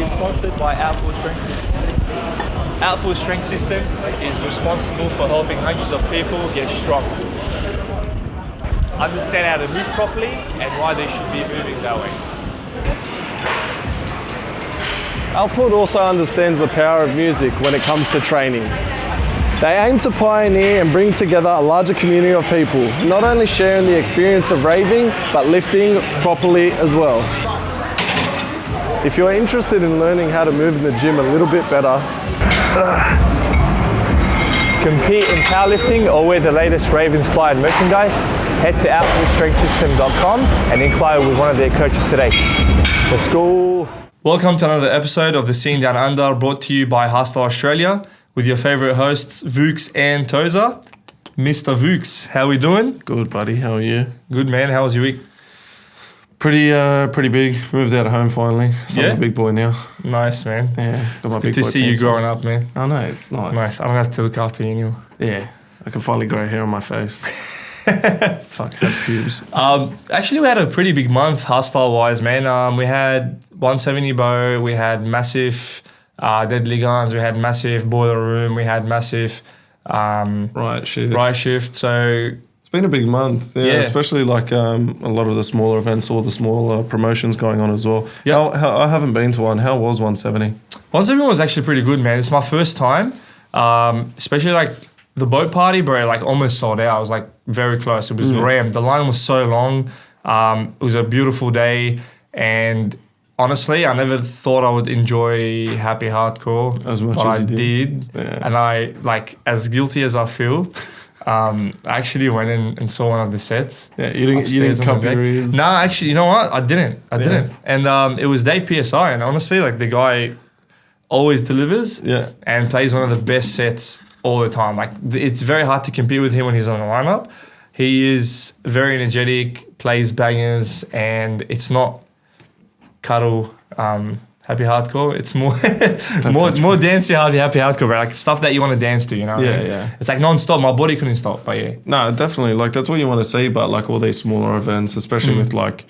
is sponsored by Outpool Strength Systems. Outpool Strength Systems is responsible for helping hundreds of people get strong. Understand how to move properly and why they should be moving that way. Outpool also understands the power of music when it comes to training. They aim to pioneer and bring together a larger community of people, not only sharing the experience of raving, but lifting properly as well. If you're interested in learning how to move in the gym a little bit better, compete in powerlifting or wear the latest rave-inspired merchandise, head to outpoolstrengthsystem.com and inquire with one of their coaches today. Let's go. Welcome to another episode of The Scene Down Under, brought to you by Hardstyle Australia, with your favourite hosts, VUKZ and TOZA. Mr. VUKZ, how we doing? Good, buddy. How are you? Good, man. How was your week? Pretty big. Moved out of home finally. So I'm a big boy now. Nice, man. Yeah. It's good to see you growing up, man. I know, it's nice. Nice. I don't have to look after you anymore. Yeah. I can finally grow hair on my face. Fuck, have pubes. Actually, we had a pretty big month, hardstyle-wise, man. We had 170 bow, we had massive deadly guns, we had massive boiler room, we had massive right shift. So it's been a big month, yeah. Especially like a lot of the smaller events, all the smaller promotions going on as well. Yeah, I haven't been to one. How was 170? 170 was actually pretty good, man. It's my first time, especially like the boat party, bro. Like almost sold out. I was like very close. It was rammed. The line was so long. It was a beautiful day, and honestly, I never thought I would enjoy happy hardcore as much but as I you did. Yeah. And I, like, as guilty as I feel, I actually went in and saw one of the sets. Yeah, you didn't cup your ears? No, actually, you know what? I didn't. And it was Dave PSI, and honestly, like, the guy always delivers and plays one of the best sets all the time. Like, it's very hard to compete with him when he's on the lineup. He is very energetic, plays bangers, and it's not cuddle happy hardcore. It's more more dancey happy hardcore, bro. Like stuff that you want to dance to, you know? Yeah. It's like non-stop. My body couldn't stop, but yeah. No, definitely. Like that's what you want to see. But like all these smaller events, especially with like,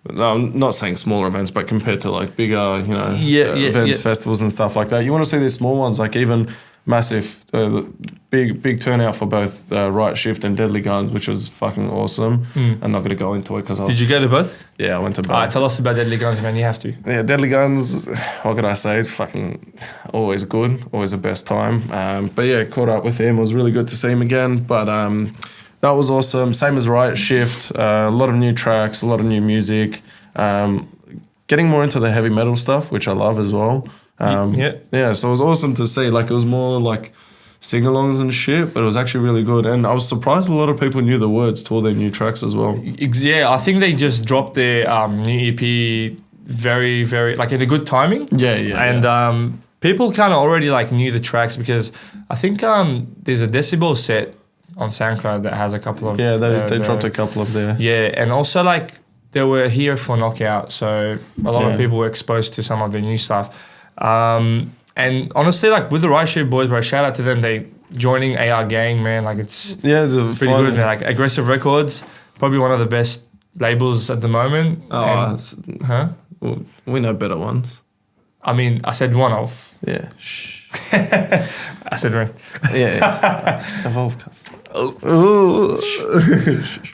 I'm not saying smaller events, but compared to like bigger, you know, events, festivals and stuff like that, you want to see these small ones. Like even massive, big turnout for both Right Shift and Deadly Guns, which was fucking awesome. I'm not going to go into it because Did you go to both? Yeah, I went to both. All right, tell us about Deadly Guns, man. You have to. Yeah, Deadly Guns, what can I say? Fucking always good, always the best time. But yeah, caught up with him. It was really good to see him again. But that was awesome. Same as Right Shift. A lot of new tracks, a lot of new music. Getting more into the heavy metal stuff, which I love as well. Yeah, so it was awesome to see. Like it was more like sing-alongs and shit, but it was actually really good. And I was surprised a lot of people knew the words to all their new tracks as well. Yeah, I think they just dropped their new EP very, very, like in a good timing. Yeah. And people kind of already like knew the tracks because I think there's a Decibel set on SoundCloud that has a couple of... Yeah, they dropped a couple of there. Yeah, and also like they were here for Knockout, so a lot of people were exposed to some of the new stuff. And honestly, like with the Right Shift boys, bro, shout out to them. They joining AR Gang, man. Like it's pretty good. Man. Like Aggressive Records, probably one of the best labels at the moment. Well, we know better ones. I mean, I said one of. Yeah. I said one. Yeah. Evolve, cuz.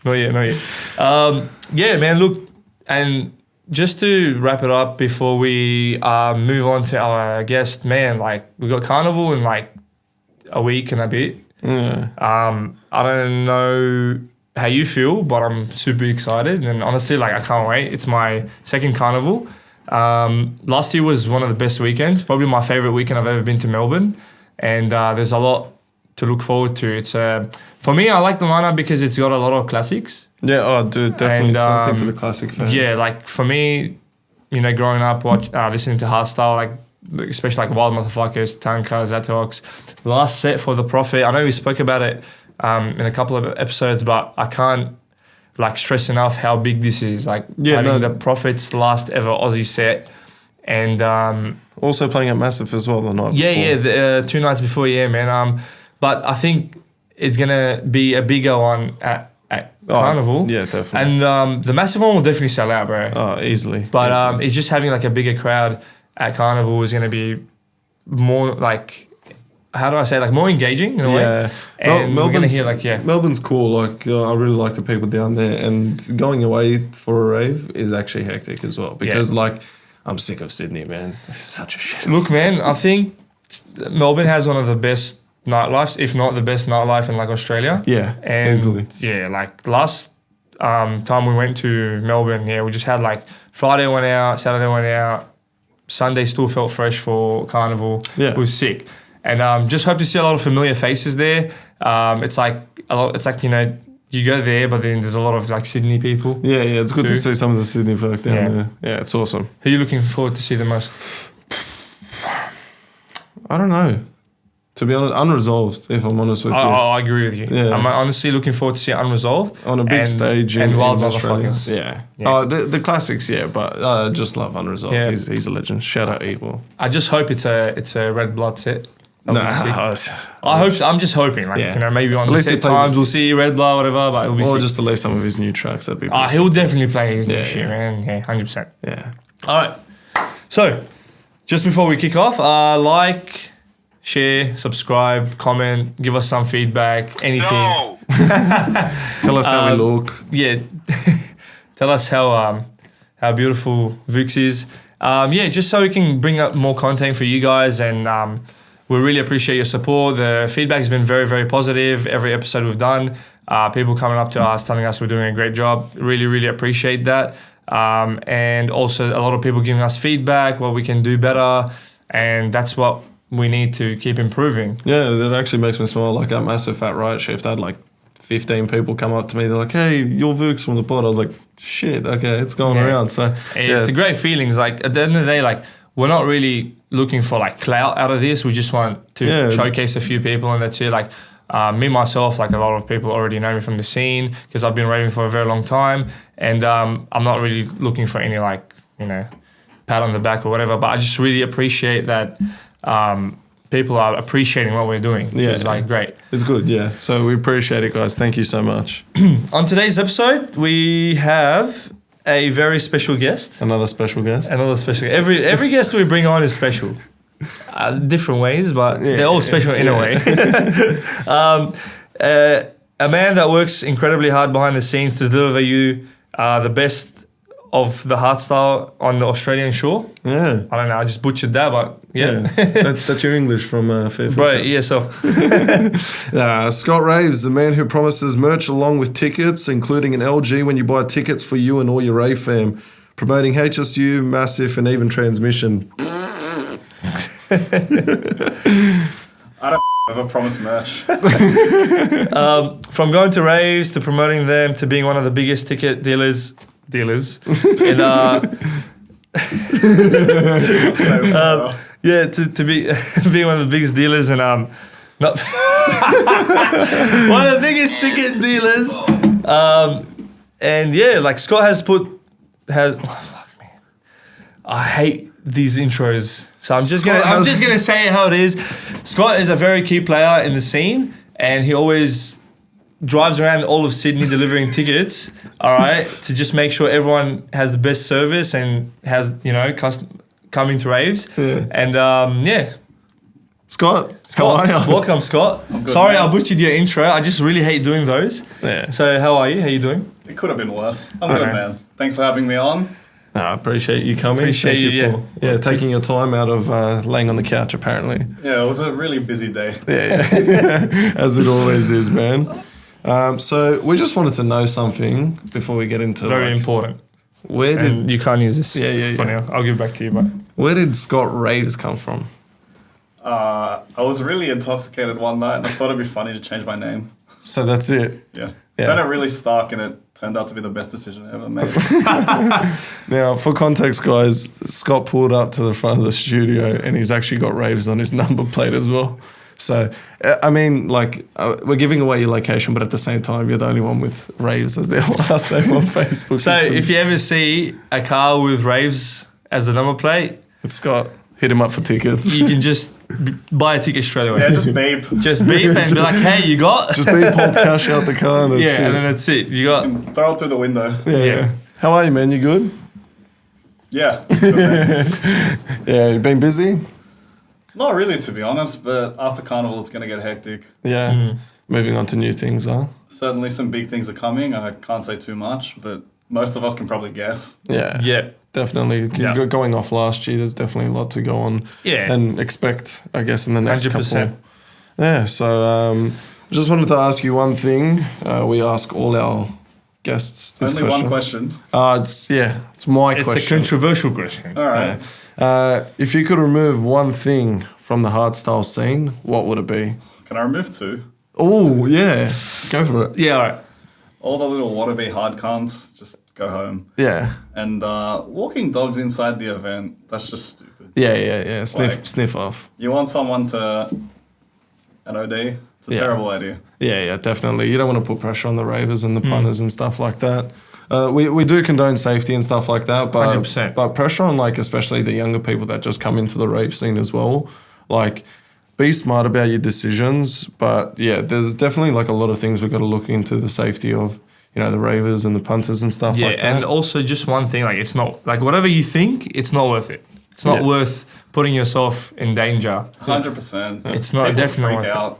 Not yet. Yeah, man. Look, and just to wrap it up before we move on to our guest, man, like we got Carnival in like a week and a bit. Yeah. I don't know how you feel, but I'm super excited. And honestly, like I can't wait. It's my second Carnival. Last year was one of the best weekends, probably my favourite weekend I've ever been to Melbourne. And there's a lot to look forward to. It's for me, I like the lineup because it's got a lot of classics. Yeah, dude, definitely something for the classic fans. Yeah, like for me, you know, growing up, listening to hardstyle, like especially like Wild Motherfuckers, Tanka, Zatox. The last set for The Prophet, I know we spoke about it in a couple of episodes, but I can't like stress enough how big this is. Like having The Prophet's last ever Aussie set, and also playing at Massive as well the night before. Yeah, 2 nights before, man. But I think it's gonna be a bigger one at Carnival. Yeah, definitely. And the Massive one will definitely sell out, bro. Oh, easily. But it's just having like a bigger crowd at Carnival is going to be more like, how do I say, like more engaging in a way. And we're going to hear like, Melbourne's cool. Like I really like the people down there, and going away for a rave is actually hectic as well because like I'm sick of Sydney, man. This is such a shit. Look, man, I think Melbourne has one of the best nightlifes, if not the best nightlife in like Australia. Yeah, and easily. Yeah, like last time we went to Melbourne, we just had like Friday went out, Saturday went out, Sunday still felt fresh for Carnival. Yeah, it was sick, and just hope to see a lot of familiar faces there. It's like you know, you go there, but then there's a lot of like Sydney people. Yeah, it's good to see some of the Sydney folk down there. Yeah, it's awesome. Who are you looking forward to see the most? I don't know. To be honest, Unresolved, if I'm honest with you. I agree with you. Yeah. I'm honestly looking forward to see Unresolved. On a big stage and Wild in Australia. Motherfuckers. Yeah. Oh, the classics, but I just love Unresolved. Yeah. He's a legend. Shout out Evil. I just hope it's a Red Blood set. No, I'm just hoping, like you know, maybe on the set times we'll see Red Blood, whatever. But it'll be or just to play some of his new tracks. That'd be. He'll definitely play his new shit, man. Yeah, 100%. Yeah. All right. So, just before we kick off, like, share, subscribe, comment, give us some feedback, anything. No. Tell us how we look. Yeah. Tell us how beautiful VUKZ is. Just so we can bring up more content for you guys, and we really appreciate your support. The feedback has been very, very positive. Every episode we've done, people coming up to us, telling us we're doing a great job. Really, really appreciate that. And also a lot of people giving us feedback, what we can do better, and that's what we need to keep improving. Yeah, that actually makes me smile. Like that Massive Fat Riot shift, I had like 15 people come up to me. They're like, "Hey, you're VUKZ from the pod." I was like, "Shit, okay, it's going around." So it's a great feeling. It's like at the end of the day, like we're not really looking for like clout out of this. We just want to showcase a few people, and that's it. Like me myself, like a lot of people already know me from the scene because I've been raving for a very long time, and I'm not really looking for any like pat on the back or whatever. But I just really appreciate that. People are appreciating what we're doing, which is like great. It's good, yeah. So we appreciate it, guys. Thank you so much. On today's episode, we have a very special guest. Another special guest. Every guest we bring on is special. Different ways, but they're all special in a way. A man that works incredibly hard behind the scenes to deliver you the best of the hardstyle on the Australian shore. Yeah. I don't know, I just butchered that, but that's your English from Fairfield. Right, yeah, so. Scott Raves, the man who promises merch along with tickets, including an LG when you buy tickets for you and all your rave fam. Promoting HSU, Massive, and even Transmission. I don't ever promise merch. From going to raves to promoting them to being one of the biggest ticket dealers and to be being one of the biggest dealers and not one of the biggest ticket dealers and like Scott has I hate these intros, so I'm just gonna say it how it is. Scott is a very key player in the scene, and he always drives around all of Sydney delivering tickets, all right, to just make sure everyone has the best service and has, coming to raves. Yeah. And, Scott, how are you? Welcome, Scott. Good, sorry, man. I butchered your intro. I just really hate doing those. Yeah. So how are you? How you doing? It could have been worse. I'm good, man. Thanks for having me on. No, I appreciate you coming. Appreciate you for taking your time out of laying on the couch, apparently. Yeah, it was a really busy day. Yeah. As it always is, man. So we just wanted to know something before we get into very important. Where did and you can't use this? For now. I'll give it back to you, but where did Scott Raves come from? I was really intoxicated one night, and I thought it'd be funny to change my name. So that's it. Yeah. Then it really stuck, and it turned out to be the best decision I ever made. Now, for context, guys, Scott pulled up to the front of the studio, and he's actually got Raves on his number plate as well. So, I mean, we're giving away your location, but at the same time, you're the only one with Raves as their last name on Facebook. So, if you ever see a car with Raves as the number plate, it's Scott. Hit him up for tickets. You can just buy a ticket straight away. Yeah, just beep. Just beep and be like, hey, you got? Just beep, hold cash out the car, and that's it. And then that's it. You got? And throw it through the window. Yeah. How are you, man? You good? Yeah. Yeah, you've been busy? Not really, to be honest, but after Carnival, it's going to get hectic. Yeah. Moving on to new things, huh? Certainly some big things are coming. I can't say too much, but most of us can probably guess. Yeah. Yeah. Definitely. Yeah. Going off last year, there's definitely a lot to go on and expect, I guess, in the next 100%. couple. Yeah, so I just wanted to ask you one thing. We ask all our guests this Only one question. It's my It's question. a controversial question. All right. If you could remove one thing from the hardstyle scene, what would it be? Can I remove two? Oh, yeah. Go for it. Yeah, all right. All the little wannabe hard cons, just go home. Yeah. And walking dogs inside the event, that's just stupid. Yeah. Like- Sniff off. You want someone to... an OD? It's a Yeah. terrible idea. Yeah, definitely. You don't want to put pressure on the ravers and the punters and stuff like that. We do condone safety and stuff like that, but 100%. but pressure on like especially the younger people that just come into the rave scene as well. Like, be smart about your decisions. But yeah, there's definitely like a lot of things we've got to look into the safety of, you know, the ravers and the punters and stuff Yeah, like that. and also just one thing, like it's not like whatever you think, it's not worth it. It's not worth putting yourself in danger. 100%. It's not People definitely freak worth it. out,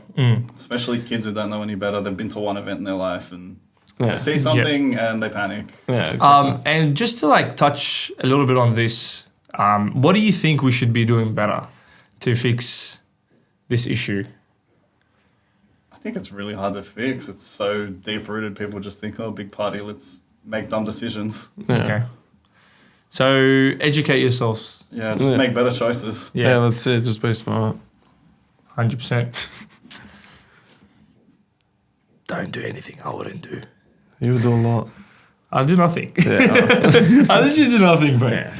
especially kids who don't know any better. They've been to one event in their life and Yeah. they see something and they panic. Yeah, exactly. And just to like touch a little bit on this, what do you think we should be doing better to fix this issue? I think it's really hard to fix. It's so deep rooted. People just think, oh, big party, let's make dumb decisions. Yeah. Okay. So educate yourselves. Yeah, just Yeah. make better choices. Yeah, that's it. Just be smart. 100%. Don't do anything I wouldn't do. You would do a lot. I do nothing. Yeah. I literally do nothing, bro.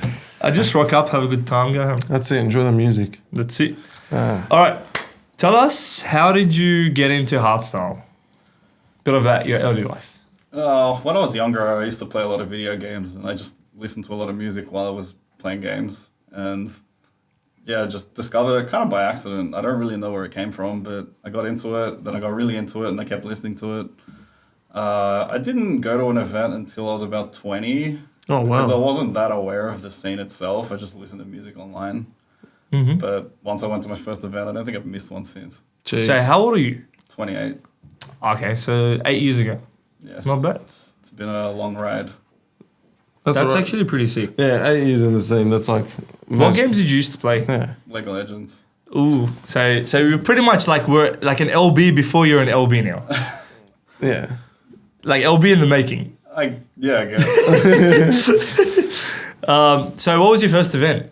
I just rock up, have a good time, go home. That's it. Enjoy the music. That's it. Ah. All right. Tell us, how did you get into hardstyle? Bit of that, your early life. When I was younger, I used to play a lot of video games and I just listened to a lot of music while I was playing games. And yeah, I just discovered it kind of by accident. I don't really know where it came from, but I got into it. Then I got really into it and I kept listening to it. I didn't go to an event until I was about 20. Oh, wow. Because I wasn't that aware of the scene itself. I just listened to music online. Mm-hmm. But once I went to my first event, I don't think I've missed one since. Jeez. So how old are you? 28. Okay, so 8 years ago. Yeah. Not bad. It's been a long ride. That's all right. actually pretty sick. Yeah, 8 years in the scene. That's like What most- games did you used to play? Yeah. League of Legends. Ooh, so you're pretty much like we're like an LB before you're an LB now. Yeah. Like LB in the making. I guess. So what was your first event?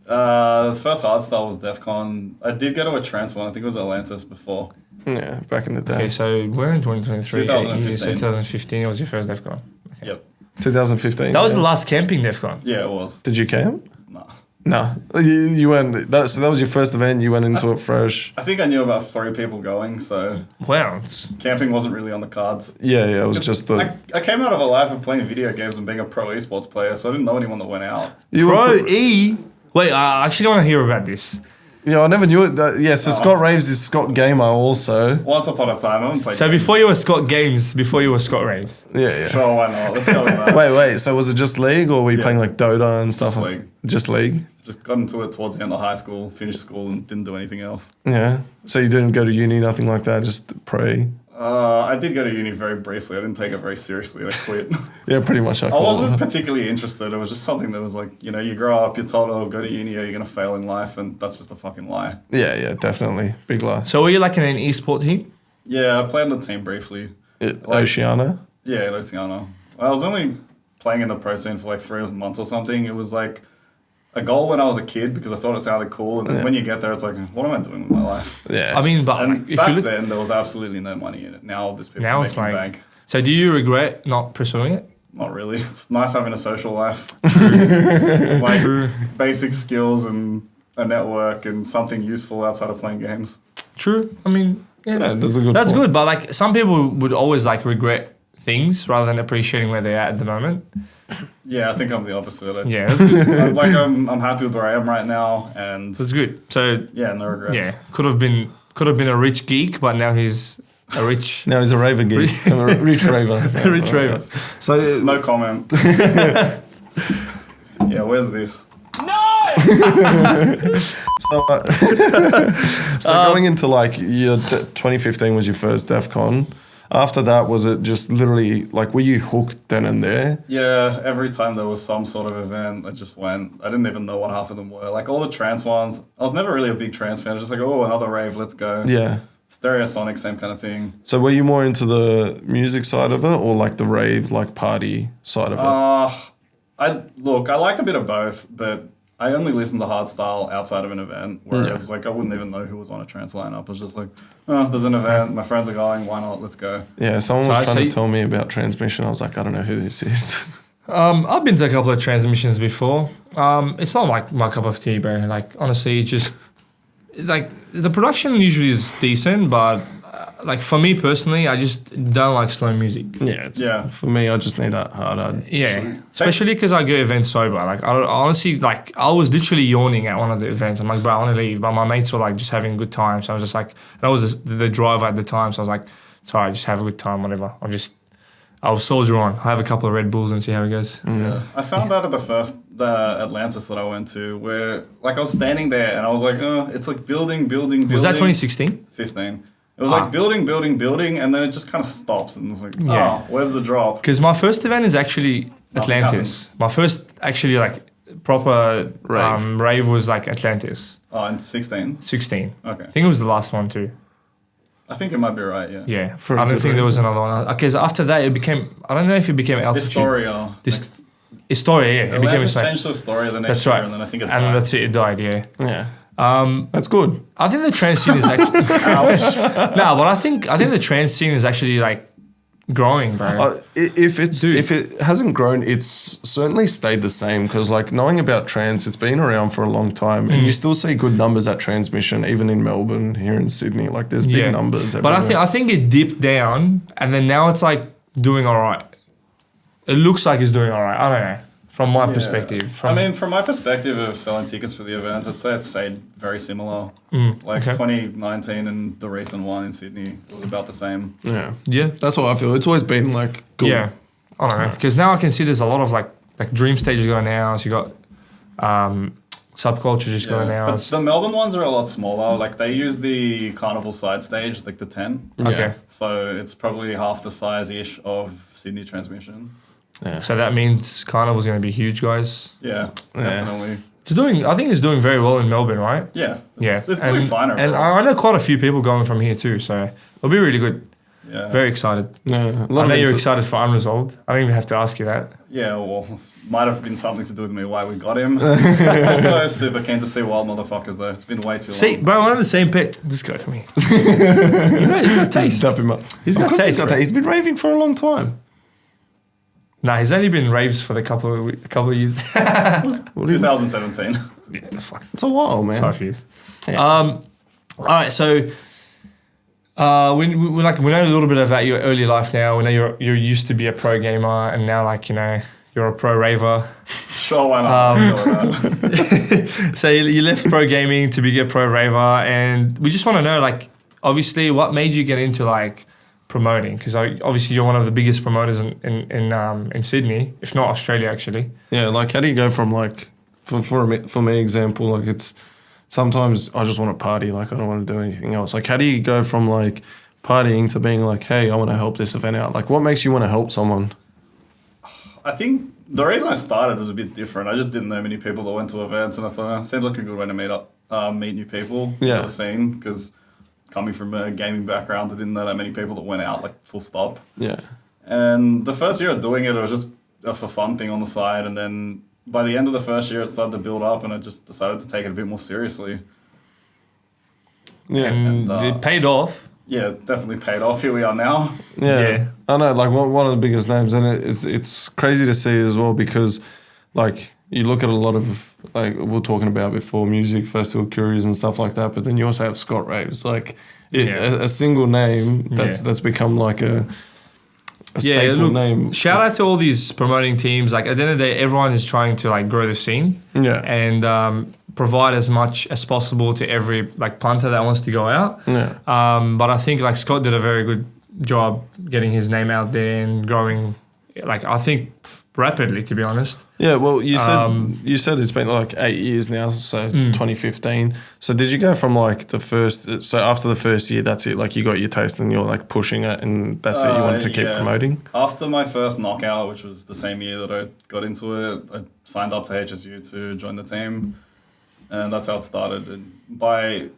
The first hardstyle was DEF CON. I did go to a trance one. I think it was Atlantis before. Yeah, back in the day. Okay, so we're in 2023. 2015. So 2015 was your first DEF CON. Yep. 2015. That was the yeah. last camping DEF CON. Yeah, it was. Did you camp? Nah. No. You went. So that was your first event. You went into it fresh. I think I knew about 3 people going, so Wow. camping wasn't really on the cards. Yeah. It was just the. I came out of a life of playing video games and being a pro esports player, so I didn't know anyone that went out. You Pro were, E. Wait, I actually want to hear about this. yeah, I never knew it. Yeah, so Scott Raves is Scott Gamer also. Once upon a time, I haven't played So games. before you were Scott Games, before you were Scott Raves. Yeah. Sure, why not? Let's go with that. Wait. So was it just League, or were you Yeah. playing like Dota and stuff? Just League. Just League. Just got into it towards the end of high school, finished school, and didn't do anything else. Yeah. So you didn't go to uni, nothing like that. Just pre. I did go to uni very briefly. I didn't take it very seriously. I quit. Yeah, pretty much. I wasn't particularly interested. It was just something that was like, you grow up, you're told, oh, go to uni, or you're going to fail in life, and that's just a fucking lie. Yeah, definitely. Big lie. So were you like in an esport team? Yeah, I played on the team briefly. Oceania. Yeah, in Oceano. I was only playing in the pro scene for like 3 months or something. It was like a goal when I was a kid because I thought it sounded cool. And then when you get there, it's like, what am I doing with my life? Yeah. I mean, but And like, if back you look, then, there was absolutely no money in it. Now there's people now making it's like. bank. So do you regret not pursuing it? Not really. It's nice having a social life. Like True. basic skills and a network and something useful outside of playing games. True. I mean, Yeah, that's a good. That's point. good, but like some people would always like regret things rather than appreciating where they're at the moment. Yeah, I think I'm the opposite. Yeah, that's good. I'm happy with where I am right now, and That's good. So yeah, no regrets. yeah, could have been a rich geek, but now he's a rich Now he's a raver geek. A rich raver. a rich raver. So No comment. Yeah, where's this? So, going into like your 2015 was your first DEF CON. After that, was it just literally like, were you hooked then and there? Yeah, every time there was some sort of event, I just went. I didn't even know what half of them were. Like all the trance ones, I was never really a big trance fan. I was just like, oh, another rave, let's go. Yeah. Stereosonic, same kind of thing. So were you more into the music side of it or like the rave, like party side of it? I liked a bit of both, but I only listened to hardstyle outside of an event, whereas like I wouldn't even know who was on a trance lineup. I was just like, oh, there's an event, my friends are going, why not? Let's go. Yeah, someone was trying to tell me about Transmission. I was like, I don't know who this is. I've been to a couple of Transmissions before. It's not like my cup of tea, bro. Like honestly, just like the production usually is decent, but like for me personally, I just don't like slow music. Yeah, for me, I just need that hard. Yeah, especially because I go events sober. Like I honestly, like I was literally yawning at one of the events. I'm like, bro, I want to leave, but my mates were like just having a good time. So I was just like, that was the driver at the time. So I was like, sorry, just have a good time, whatever. I'll soldier on. I have a couple of Red Bulls and see how it goes. Yeah. I found out at the Atlantis that I went to where like I was standing there and I was like, oh, it's like building. Was that 2016? 15. It was like building, and then it just kind of stops and it's like, oh, where's the drop? Because my first event is actually Atlantis. My first actually like proper rave was like Atlantis. Oh, in 16? 16. Okay. I think it was the last one too. I think it might be right, yeah. Yeah. I don't think there was another one. Because after that it became, I don't know if it became Altitude. Historia. Historia, yeah. It became changed to Historia the next year and then I think it died. And that's it died, yeah. Yeah. That's good. I think the trance scene is actually but I think the trance scene is actually like growing, bro. If it hasn't grown, it's certainly stayed the same because like knowing about trance, it's been around for a long time and you still see good numbers at Transmission, even in Melbourne, here in Sydney. Like there's big numbers everywhere. But I think it dipped down and then now it's like doing all right. It looks like it's doing all right. I don't know. From my perspective. From my perspective of selling tickets for the events, I'd say it stayed very similar. 2019 and the recent one in Sydney was about the same. Yeah. Yeah. That's what I feel. It's always been like good. Yeah. I don't know. Because now I can see there's a lot of like Dream Stages going out. So you got Subculture just going out. But the Melbourne ones are a lot smaller. Like they use the Carnival side stage, like the 10. Okay. So it's probably half the size-ish of Sydney Transmission. Yeah. So that means Carnival's going to be huge, guys. Yeah, definitely. I think it's doing very well in Melbourne, right? Yeah. It's doing fine overall. And I know quite a few people going from here too, so it'll be really good. Yeah. Very excited. Yeah. I know you're excited for Unresolved. I don't even have to ask you that. Yeah, well, might have been something to do with me why we got him. Also super keen to see Wild Motherfuckers though. It's been way too long. See, bro, we're on the same pit. This guy for me. He's got taste. Stop him up. He's got taste. He's been raving for a long time. Nah, he's only been raves for a couple of years. 2017. Yeah, fuck. It's a while, man. 5 years. Yeah. All right, so we know a little bit about your early life now. We know you used to be a pro gamer, and now you're a pro raver. Sure, why not? So you left pro gaming to be a pro raver, and we just want to know, obviously, what made you get into promoting? Because obviously you're one of the biggest promoters in Sydney, if not Australia, actually. Yeah, how do you go from for me example, it's sometimes I just want to party, I don't want to do anything else. How do you go from partying to being hey, I want to help this event out? What makes you want to help someone? I think the reason I started was a bit different. I just didn't know many people that went to events, and I thought it seemed like a good way to meet new people to the scene, because coming from a gaming background, I didn't know that many people that went out, full stop. Yeah. And the first year of doing it was just a for fun thing on the side. And then by the end of the first year, it started to build up and I just decided to take it a bit more seriously. Yeah. And it paid off. Yeah, definitely paid off. Here we are now. Yeah. I know, one of the biggest names. And it's crazy to see as well because, you look at a lot of, we were talking about before, music festival curies and stuff like that, but then you also have Scott Raves. A single name that's become a staple name. Shout out to all these promoting teams. At the end of the day, everyone is trying to grow the scene. Yeah. And provide as much as possible to every punter that wants to go out. Yeah. But I think Scott did a very good job getting his name out there and growing like I think rapidly, to be honest. Yeah, well, you said it's been like 8 years now, so 2015. So did you go from like the first? So after the first year, that's it. Like you got your taste, and you're like pushing it, and that's it. You wanted to keep promoting. After my first knockout, which was the same year that I got into it, I signed up to HSU to join the team, and that's how it started. And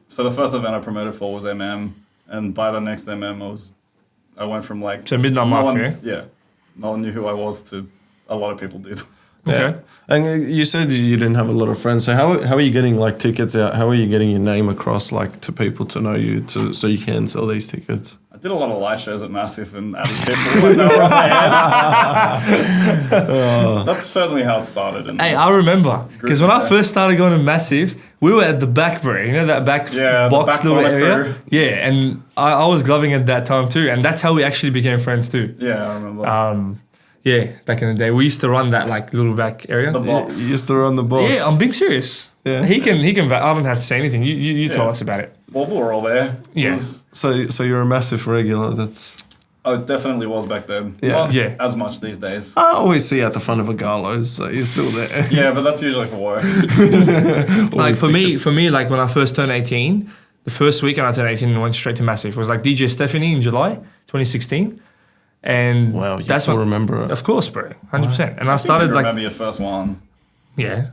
so the first event I promoted for was MM, and by the next MM, I went from like Midnight Mafia. Yeah, no one knew who I was to a lot of people did. Okay. Yeah. And you said you didn't have a lot of friends. So how are you getting like tickets out? How are you getting your name across like to people to know you so you can sell these tickets? I did a lot of light shows at Massive and added people when they were on my head. That's certainly how it started. Hey, I remember because when I first started going to Massive, we were at the back, bro. You know that back box back little area. crew. Yeah, and I was gloving at that time too, and that's how we actually became friends too. Yeah, I remember. Yeah, back in the day, we used to run that like little back area. The box. You used to run the box. Yeah, I'm being serious. Yeah. He can. I don't have to say anything. You tell us about it. Well, we were all there. Yes. So you're a massive regular. That's. I definitely was back then. Yeah. Not Yeah. as much these days. I always see you at the front of a Gallows, so you're still there. Yeah, but that's usually for work. Like for me, like when I first turned 18, the first weekend I turned 18 and went straight to Massive. It was like DJ Stephanie in July 2016. And Wow, you that's still what, remember it. Of course, bro, 100%. And I started like, remember your first one. yeah.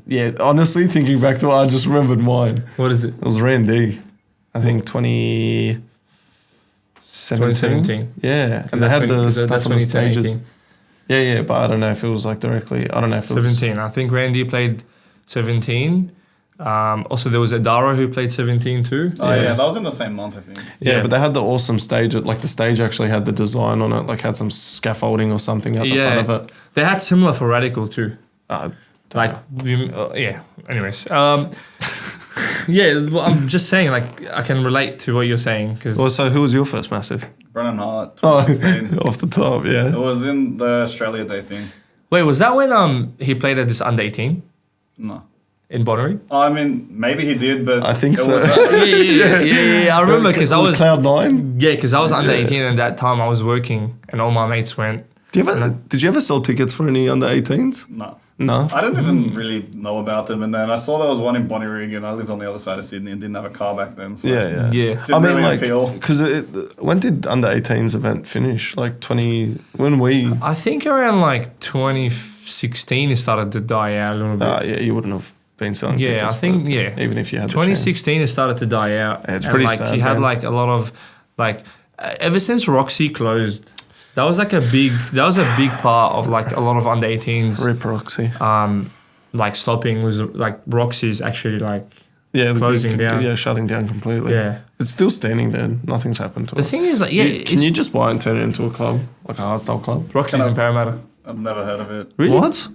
Yeah, honestly, thinking back to it, I just remembered mine. What is it? It was Randy. I think 2017. 2017. Yeah, and they had the stuff that's on when the he turned stages. 18. Yeah, but I don't know if it was like directly. I don't know if it was 17. I think Randy played 17. Also, there was Adara who played 17 too. Oh yeah, that was in the same month, I think. Yeah, but they had the awesome stage. Like the stage actually had the design on it. Like had some scaffolding or something at the front of it. They had similar for Radical too. Like, yeah. Anyways, yeah. Well, I'm just saying, like, I can relate to what you're saying because. well, so who was your first massive? Brennan Hart, Oh, 2016. off the top, yeah. It was in the Australia Day thing. Wait, was that when he played at this under 18 No. in Bonnaroo? I mean, maybe he did, but I think it so. was, Yeah. I remember because I was Cloud9. Yeah, because I was under 18 and at that time I was working and all my mates went. Did you ever sell tickets for any under 18s? no. No. I didn't even really know about them, and then I saw there was one in Bonnaroo, and I lived on the other side of Sydney and didn't have a car back then. So Yeah. Yeah. I mean, really like, appeal. because when did under 18s event finish? Like 20, when we? I think around like 2016 it started to die out a little bit. Yeah, you wouldn't have been selling Yeah, tickets. I think, for it, yeah. Even if you had the chance. 2016 it started to die out. Yeah, it's and pretty like sad, you had man. like a lot of like ever since Roxy closed, that was a big part of like a lot of under 18s. Rip Roxy. Like stopping was like Roxy's actually like closing big, down. Yeah, shutting down completely. Yeah. It's still standing there. Nothing's happened to The it. thing is like Can you just buy and turn it into a club? Like a hardstyle club? Roxy's in Parramatta. I've never heard of it. Really? What?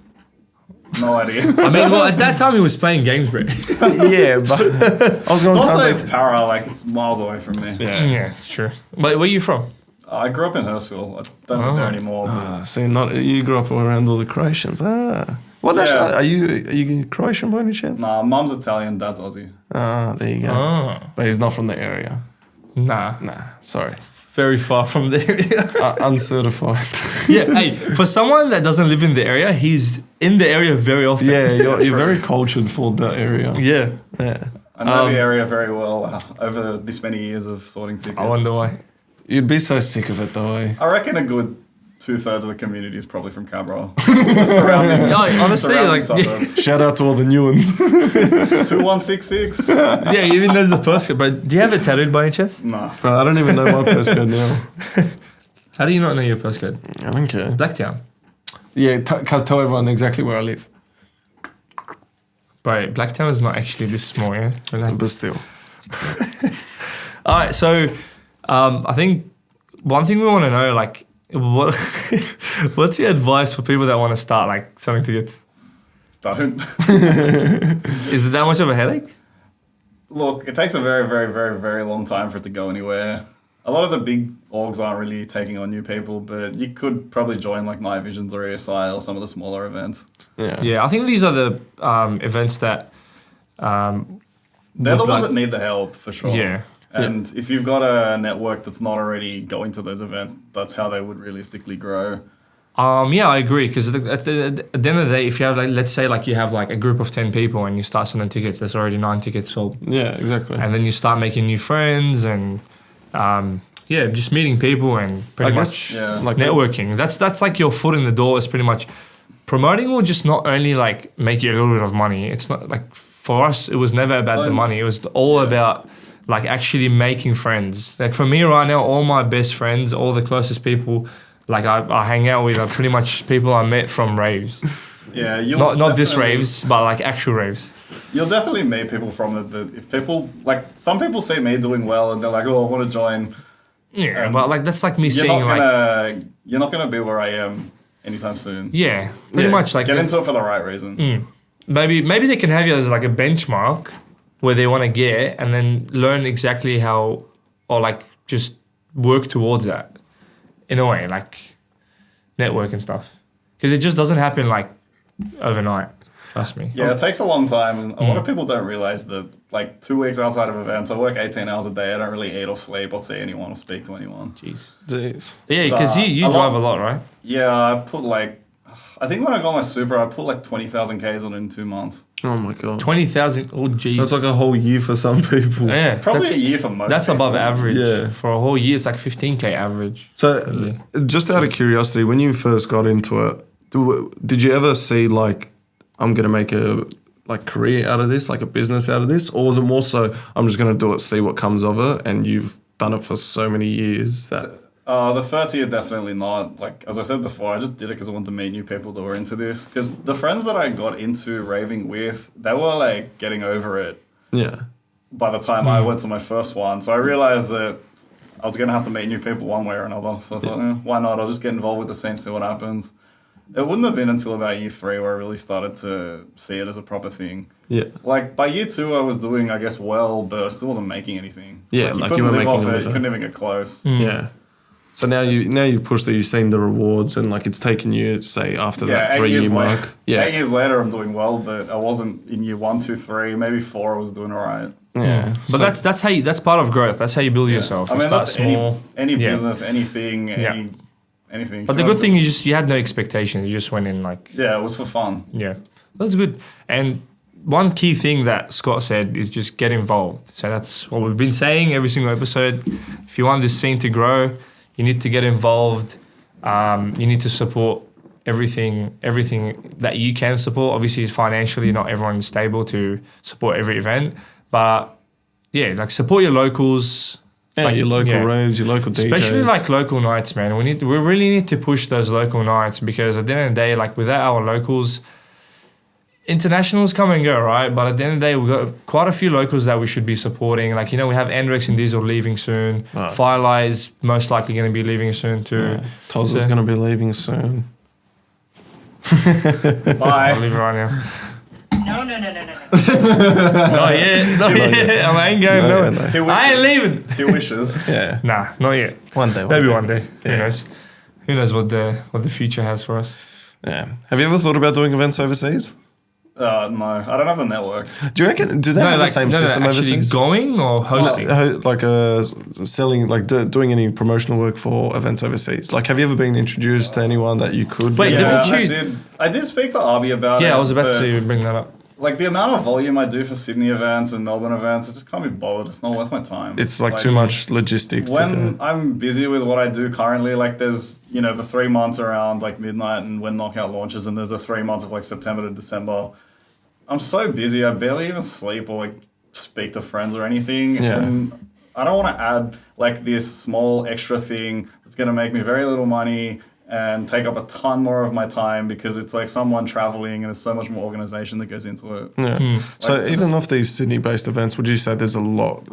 No idea. I mean, well, at that time he was playing games, bro. Yeah, but I was going It's also to Para, like it's miles away from me. Yeah, sure. Where are you from? I grew up in Hurstville. I don't live there anymore. But See, you grew up around all the Croatians. What national? Are you Croatian by any chance? nah, mum's Italian, dad's Aussie. There you go. Oh. But he's not from the area. Nah. Sorry. Very far from the area. Uncertified. Yeah, hey, for someone that doesn't live in the area, he's in the area very often. Yeah, you're very cultured for that area. Yeah. Yeah. I know the area very well over this many years of sorting tickets. I wonder why. You'd be so sick of it though, eh? I reckon a good 2/3 of the community is probably from Cabral. surrounding, No, honestly, surrounding like, suburbs. Shout out to all the new ones. 2166. yeah, even knows the postcode. But do you have it tattooed by any chance? Nah. Bro, I don't even know my postcode now. How do you not know your postcode? I don't care. Blacktown. Yeah, cause tell everyone exactly where I live. Bro, Blacktown is not actually this small, yeah? Relax. But still. All right, so I think one thing we want to know, like, what's your advice for people that want to start, like, selling tickets? Don't. Is it that much of a headache? Look, it takes a very, very, very, very long time for it to go anywhere. A lot of the big orgs aren't really taking on new people, but you could probably join like Night Visions or ESI or some of the smaller events. Yeah, I think these are the events that... They're the ones that need the help, for sure. Yeah. And if you've got a network that's not already going to those events, that's how they would realistically grow. Yeah, I agree. Because at the end of the day, if you have like, let's say like you have like a group of 10 people and you start selling tickets, there's already 9 tickets sold. Yeah, exactly. And then you start making new friends and just meeting people and pretty much like networking. That's like your foot in the door. Is pretty much promoting will just not only like make you a little bit of money. It's not like for us. It was never about the money. It was all about like actually making friends. Like for me right now, all my best friends, all the closest people. Like I hang out with are pretty much people I met from raves. Yeah, not this raves, but like actual raves. You'll definitely meet people from it. But if people like, some people see me doing well and they're like, "Oh, I want to join." Yeah, but like that's like me seeing you're not gonna be where I am anytime soon. Yeah, pretty much like get into it for the right reason. Maybe they can have you as like a benchmark where they want to get, and then learn exactly how, or like just work towards that. In a way, like network and stuff, because it just doesn't happen like overnight. Trust me. Yeah, it takes a long time, and a lot of people don't realize that. Like 2 weeks outside of events, I work 18 hours a day. I don't really eat or sleep or see anyone or speak to anyone. Jeez. Yeah, because you drive a lot, right? Yeah, I put like, I think when I got my super, I put like 20,000 Ks on it in 2 months. Oh my god. 20,000. Oh jeez. That's like a whole year for some people. Yeah, probably a year for most. That's people. above average. Yeah. For a whole year, it's like 15K average. So, just out of curiosity, when you first got into it, did you ever see like, I'm gonna make a like career out of this, like a business out of this, or was it more so I'm just gonna do it, see what comes of it, and you've done it for so many years that? The first year, definitely not. Like, as I said before, I just did it because I wanted to meet new people that were into this. Because the friends that I got into raving with, they were like getting over it. Yeah. By the time I went to my first one, so I realized that I was gonna have to meet new people one way or another. So I thought, why not? I'll just get involved with the scene, see what happens. It wouldn't have been until about year 3 where I really started to see it as a proper thing. Yeah. Like by year 2, I was doing, I guess, well, but I still wasn't making anything. Yeah, like you were making off it. You couldn't even get close. Yeah. So now you've pushed that, you've seen the rewards, and like it's taken you, say, after that 3 year mark. 8 years later, I'm doing well, but I wasn't in year 1, 2, 3, maybe 4. I was doing all right. Yeah. But that's part of growth. That's how you build yourself. I mean, start that's small. Any business, anything, anything. But the good thing is you had no expectations. You just went in like. Yeah, it was for fun. Yeah, that's good. And one key thing that Scott said is just get involved. So that's what we've been saying every single episode. If you want this scene to grow, you need to get involved. You need to support everything that you can support. Obviously, financially, not everyone is stable to support every event. But yeah, like support your locals. Yeah, like, your local raves, your local DJs. Especially like local nights, man. We really need to push those local nights, because at the end of the day, like without our locals, internationals come and go, right? But at the end of the day, we've got quite a few locals that we should be supporting. Like, we have Andrex and Diesel leaving soon. Firelight is most likely going to be leaving soon too. Yeah. TOZA's going to be leaving soon. Bye. I'll leave it right now. No. Not yet. I ain't going nowhere. I ain't leaving. He wishes. Yeah. Nah, not yet. One day. Maybe one day. Yeah. Who knows? Who knows what the future has for us? Yeah. Have you ever thought about doing events overseas? No, I don't have the network. Do you reckon? Do they have the same system actually overseas? Going or hosting? Selling, like doing any promotional work for events overseas. Like, have you ever been introduced to anyone that you could? Wait, do? I did speak to Arby about it. Yeah, I was about to bring that up. Like the amount of volume I do for Sydney events and Melbourne events, I just can't be bothered. It's not worth my time. It's like too much logistics. When I'm busy with what I do currently, like there's, the 3 months around like midnight and when Knockout launches, and there's the 3 months of like September to December. I'm so busy, I barely even sleep or like speak to friends or anything. Yeah. And I don't want to add like this small extra thing that's going to make me very little money and take up a ton more of my time, because it's like someone traveling and there's so much more organization that goes into it. Yeah. So even off these Sydney-based events, would you say there's a lot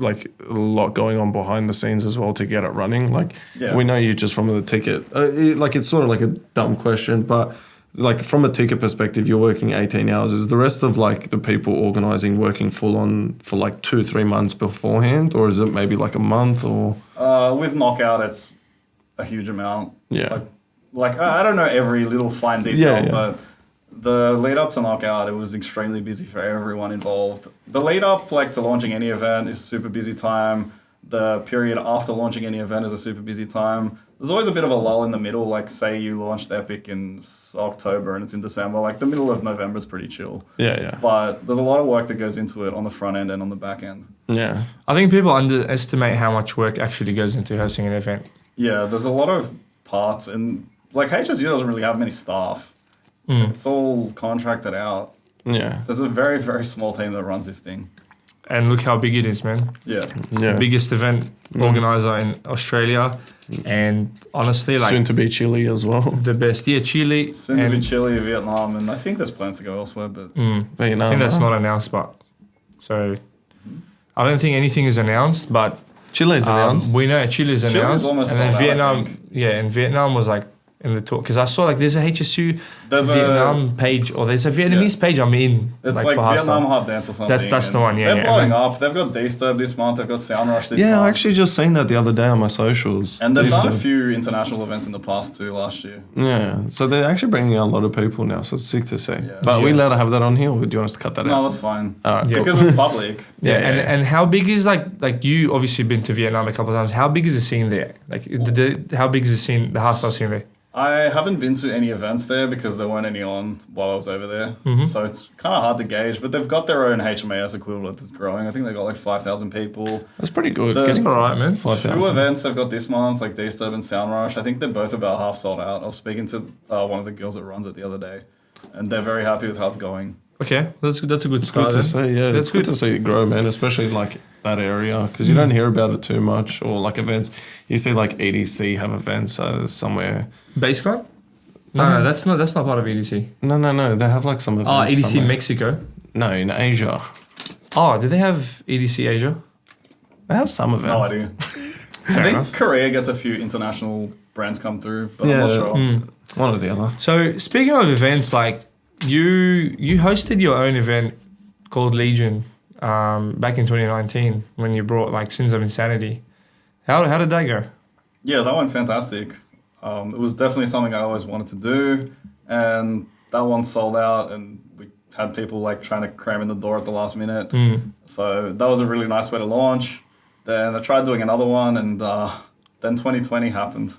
going on behind the scenes as well to get it running? Like, we know you just from the ticket. It's sort of like a dumb question, but like from a ticket perspective, you're working 18 hours. Is the rest of like the people organizing working full on for like 2-3 months beforehand, or is it maybe like a month or? With Knockout, it's a huge amount. Yeah. Like I don't know every little fine detail, but the lead up to Knockout, it was extremely busy for everyone involved. The lead up like to launching any event is super busy time. The period after launching any event is a super busy time. there's always a bit of a lull in the middle. Like, say you launched Epic in October and it's in December. Like, the middle of November is pretty chill. Yeah. But there's a lot of work that goes into it on the front end and on the back end. Yeah. I think people underestimate how much work actually goes into hosting an event. Yeah, there's a lot of parts. And, like, HSU doesn't really have many staff. It's all contracted out. Yeah. There's a very, very small team that runs this thing. And look how big it is, man. Yeah. It's the biggest event organizer in Australia. And honestly, like... Soon to be Chile as well. The best. Yeah, Chile. Soon to be Chile, Vietnam, and I think there's plans to go elsewhere, but... But, you know, I think that's not announced, but... So, I don't think anything is announced, but... Chile's announced. We know Chile's announced. Almost and then sold out, Vietnam... and Vietnam was like in the talk. Because I saw like there's a HSU Vietnam page, or there's a Vietnamese page I'm in. It's like for Vietnam Hardstyle. Hot Dance or something. That's the one, yeah. They're blowing up. They've got Daysturb this month. They've got Sound Rush this month. Yeah, I actually just seen that the other day on my socials. And they've done a few international events in the past too, last year. Yeah, so they're actually bringing out a lot of people now, so it's sick to see. Yeah. But are we allowed to have that on here, or do you want us to cut that out? No, that's fine. All right, Because it's public. And how big is like you obviously been to Vietnam a couple of times. How big is the scene there? Like how big is the hardstyle scene there? I haven't been to any events there because there weren't any on while I was over there. So it's kind of hard to gauge, but they've got their own HMAS equivalent that's growing. I think they've got like 5,000 people. That's pretty good. That's all right, man. 5,000. 2 events they've got this month, like Daysturb and Sound Rush. I think they're both about half sold out. I was speaking to one of the girls that runs it the other day, and they're very happy with how it's going. Okay, that's a good start. Good to see, yeah. That's good to see it grow, man, especially like that area, because you don't hear about it too much, or like events. You see like EDC have events somewhere. Basecon? No, that's not part of EDC. No. They have like some events. Oh, EDC somewhere. Mexico. No, in Asia. Oh, do they have EDC Asia? They have some events. No idea. I think Korea gets a few international brands come through, but I'm not sure. One or the other. So speaking of events, like you hosted your own event called Legion back in 2019 when you brought like Sins of Insanity. How did that go? Yeah, that went fantastic. It was definitely something I always wanted to do, and that one sold out, and we had people like trying to cram in the door at the last minute. So that was a really nice way to launch. Then I tried doing another one, and then 2020 happened.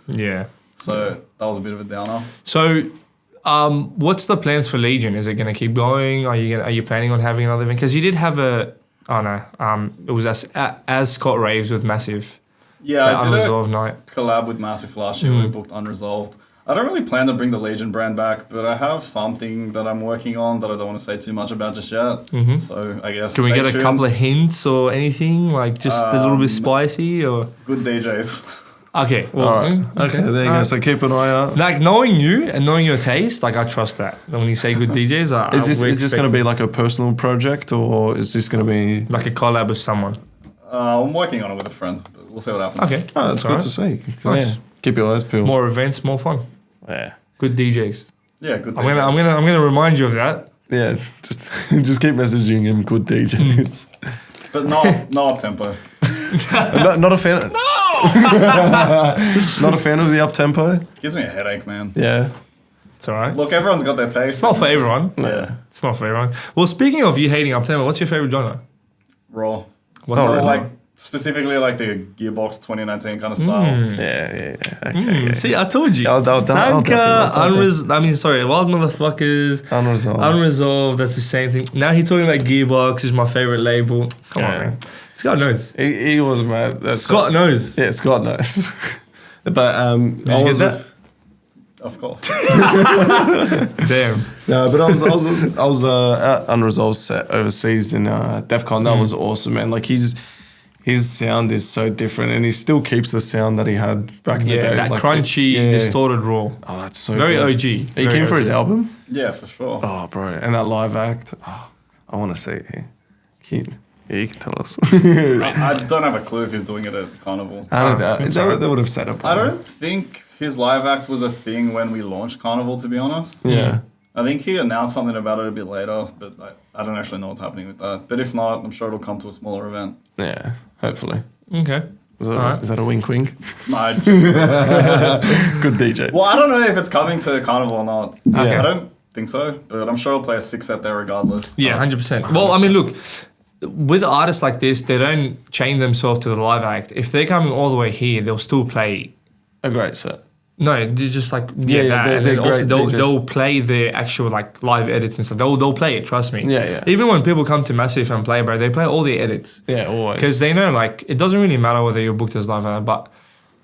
Yeah. So that was a bit of a downer. So what's the plans for Legion? Is it going to keep going? Are you planning on having another event? Because you did have it was as Scott Raves with Massive. Yeah, I did Unresolved night. Collab with Massive last year. We booked Unresolved. I don't really plan to bring the Legion brand back, but I have something that I'm working on that I don't want to say too much about just yet. So I guess Can we get tuned. a couple of hints or anything? Like just a little bit spicy or... Good DJs. Okay. Well, All right. Okay, there you go. So keep an eye out. Like knowing you and knowing your taste, like I trust that. When you say good DJs, Is this going to be like a personal project, or is this going to be like a collab with someone? I'm working on it with a friend, but we'll see what happens. Okay. Oh, that's good to see. Nice. Yeah. Keep your eyes peeled. More events, more fun. Yeah. Good DJs. Yeah, good DJs. I'm gonna remind you of that. Yeah, just keep messaging him good DJs. But no up tempo. Not a fan. Not a fan of the up tempo. Gives me a headache, man. Yeah. It's alright. Look, everyone's got their taste. It's not for everyone. Yeah. It's not for everyone. Well, speaking of you hating up tempo, what's your favorite genre? Raw. What's Or it? like specifically like the Gearbox 2019 kind of style. Yeah. Okay. See, I told you. I'll Wild Motherfuckers. Unresolved, that's the same thing. Now he's talking about Gearbox is my favorite label. Come on, man. Scott knows. He was mad. Scott knows. Yeah, Scott knows. But I you get that? Of course. Damn. No, but I was at Unresolved set overseas in DEF CON. That was awesome, man. Like his sound is so different, and he still keeps the sound that he had back in the days. That like crunchy, distorted raw. Oh, that's so very good. OG. He came for his album. Yeah, for sure. Oh, bro, and that live act. Oh, I want to see it here. You can tell us. I don't have a clue if he's doing it at Carnival. They would have set up. I don't think his live act was a thing when we launched Carnival, to be honest. Yeah. I think he announced something about it a bit later, but I don't actually know what's happening with that. But if not, I'm sure it'll come to a smaller event. Yeah, hopefully. Okay. Is that a wink wink? No, Good DJ. well, I don't know if it's coming to Carnival or not. Okay. I don't think so, but I'm sure he'll play a 6 set there regardless. Yeah, 100%. Well, I mean, look, with artists like this, they don't chain themselves to the live act. If they're coming all the way here, they'll still play a great set. No, they're just like that. they're And then also great they'll play their actual like live edits and stuff. They'll play it. Trust me. Yeah. Even when people come to Massive and play, bro, they play all the edits. Yeah, always. Because they know like it doesn't really matter whether you're booked as live or not, but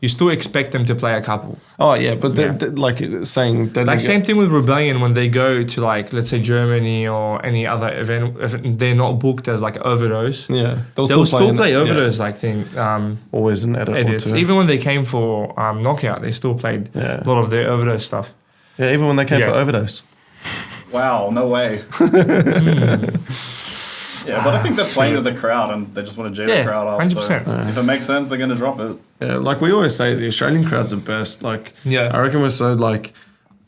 you still expect them to play a couple. Oh yeah, but like saying that Like same thing with Rebellion when they go to like let's say Germany or any other event, if they're not booked as like Overdose. Yeah, they'll still play Overdose like thing. Always an edit edits. or two. Even when they came for Knockout, they still played a lot of their Overdose stuff. Yeah, even when they came for Overdose. Wow, no way. Yeah, but I think they're playing to the crowd and they just want to G the crowd up. 100%. So if it makes sense, they're going to drop it. Yeah, like we always say, the Australian crowd's the best. Like, Yeah. I reckon we're so like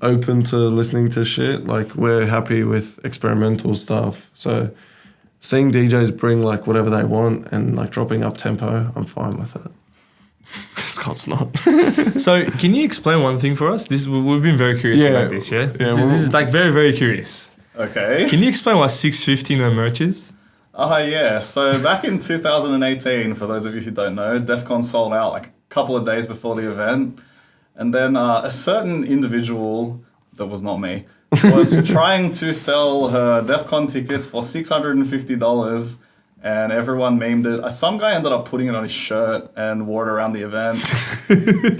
open to listening to shit. Like, we're happy with experimental stuff. So, seeing DJs bring like whatever they want and like dropping up tempo, I'm fine with it. Scott's not. So, can you explain one thing for us? We've been very curious about this. Yeah, this is like very very curious. Okay. Can you explain what 650 no merch is? Yeah. So back in 2018, for those of you who don't know, DEF CON sold out like a couple of days before the event. And then a certain individual, that was not me, was trying to sell her DEF CON tickets for $650. And everyone memed it. Some guy ended up putting it on his shirt and wore it around the event.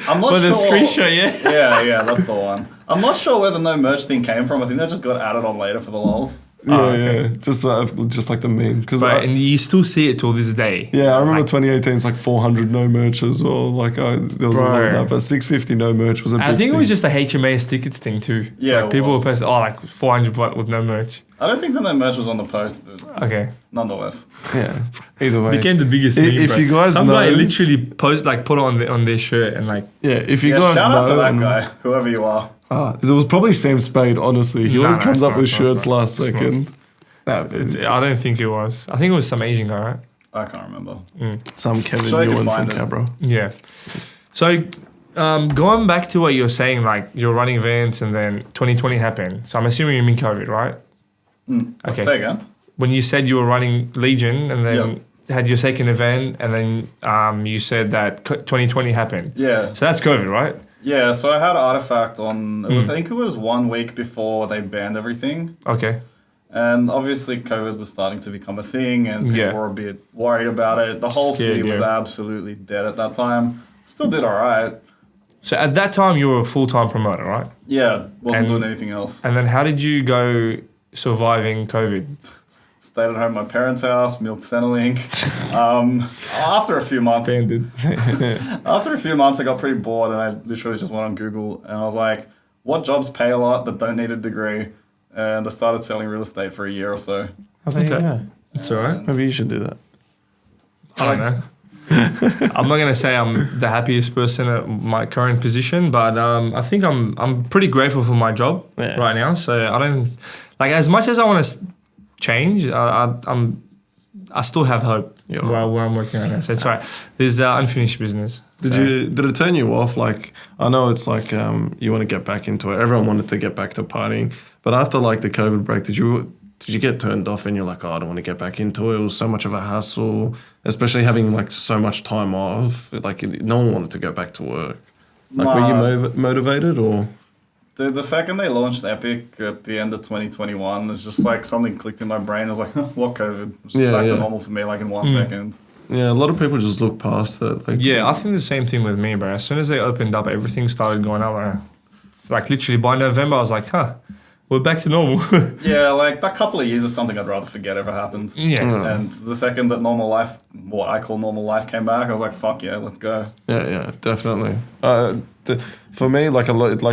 I'm not sure. the screenshot, yeah? Yeah, that's the one. I'm not sure where the no merch thing came from. I think that just got added on later for the lols. Yeah, just like the meme. Right, and you still see it till this day. Yeah, I remember 2018. It's like 400 no merch as well. Like there was a lot of that, but 650 no merch was a big I think thing. it was just a HMA's tickets thing too. Yeah, like people were posting, like 400 with no merch. I don't think the no merch was on the post, but Okay. nonetheless. Yeah, either way. Became the biggest meme, If bro. you guys Some know, guy literally put it on their shirt and like. yeah, if you Yeah, guys shout know, out to that guy, whoever you are. it was probably Sam Spade. Honestly, he No, always no, comes it's up not, with it's not, shirts it's not. last It's not. second. I don't think it was. I think it was some Asian guy, right? I can't remember. Some Kevin Sure, I can Ewan from find it. Cabro. Yeah. So, going back to what you were saying, like you're running events and then 2020 happened. So I'm assuming you mean COVID, right? Okay. Say again? When you said you were running Legion and then had your second event and then you said that 2020 happened. Yeah. So that's COVID, right? Yeah, so I had Artifact on, I think it was 1 week before they banned everything. Okay. And obviously COVID was starting to become a thing and people were a bit worried about it. The whole Scared, city was absolutely dead at that time. Still did all right. So at that time you were a full-time promoter, right? Yeah, wasn't And- doing anything else. And then how did you go surviving COVID? Stayed at home at my parents' house, milked Centrelink. After a few months, Standard. After a few months, I got pretty bored and I literally just went on Google and I was like, what jobs pay a lot that don't need a degree? And I started selling real estate for a year or so. Okay. It's all right. Maybe you should do that. I don't know. I'm not gonna say I'm the happiest person at my current position, but I think I'm pretty grateful for my job right now. So I don't like as much as I want to change. I still have hope where I'm working right now. So it's all right. There's unfinished business. Did it turn you off? Like, I know it's like you want to get back into it. Everyone wanted to get back to partying, but after like the COVID break, did you get turned off and you're like, oh, I don't want to get back into it? It was so much of a hassle, especially having like so much time off. Like no one wanted to go back to work. Like, were you motivated or? Dude, the second they launched Epic at the end of 2021, it's just like something clicked in my brain. I was like, what COVID? It's just back to normal for me like in 1 second. Yeah, a lot of people just look past that. Like, I think the same thing with me, bro. As soon as they opened up, everything started going up. Like literally by November, I was like, we're back to normal. Yeah, like that couple of years is something I'd rather forget ever happened. Yeah. And the second that normal life, what I call normal life, came back, I was like, fuck yeah, let's go. Yeah, definitely. For me, like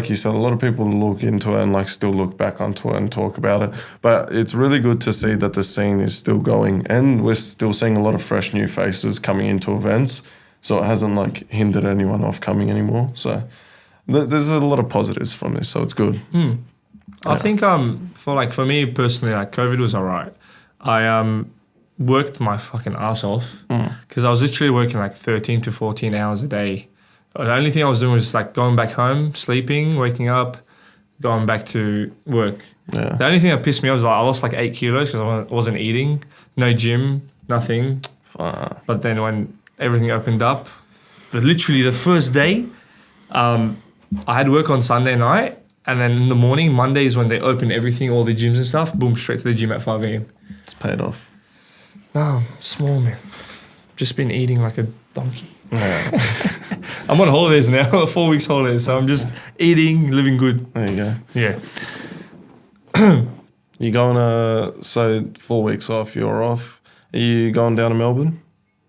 you said, a lot of people look into it and like still look back onto it and talk about it. But it's really good to see that the scene is still going and we're still seeing a lot of fresh new faces coming into events. So it hasn't like hindered anyone off coming anymore. So there's a lot of positives from this. So it's good. I think for me personally, like COVID was alright. I worked my fucking ass off because I was literally working like 13 to 14 hours a day. The only thing I was doing was like going back home, sleeping, waking up, going back to work. Yeah. The only thing that pissed me off was like I lost like 8 kilos because I wasn't eating, no gym, nothing. But then when everything opened up, literally the first day, I had work on Sunday night, and then in the morning, Monday is when they open everything, all the gyms and stuff. Boom, straight to the gym at 5 a.m. It's paid off. No, small man. Just been eating like a donkey. Yeah. I'm on holidays now, 4 weeks holidays, so I'm just eating, living good. There you go. Yeah. You going so 4 weeks off, you're off. Are you going down to Melbourne?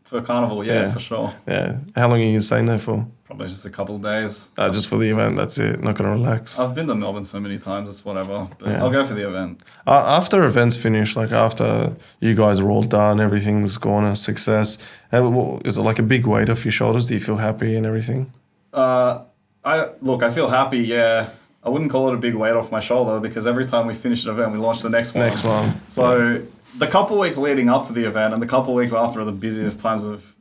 For Carnival, yeah, for sure. Yeah. How long are you staying there for? Probably just a couple of days. Just for the event, that's it. Not going to relax. I've been to Melbourne so many times, it's whatever. But Yeah. I'll go for the event. After events finish, like after you guys are all done, everything's gone a success, is it like a big weight off your shoulders? Do you feel happy and everything? I feel happy, yeah. I wouldn't call it a big weight off my shoulder because every time we finish an event, we launch the next one. Next one. So the couple weeks leading up to the event and the couple weeks after are the busiest times of,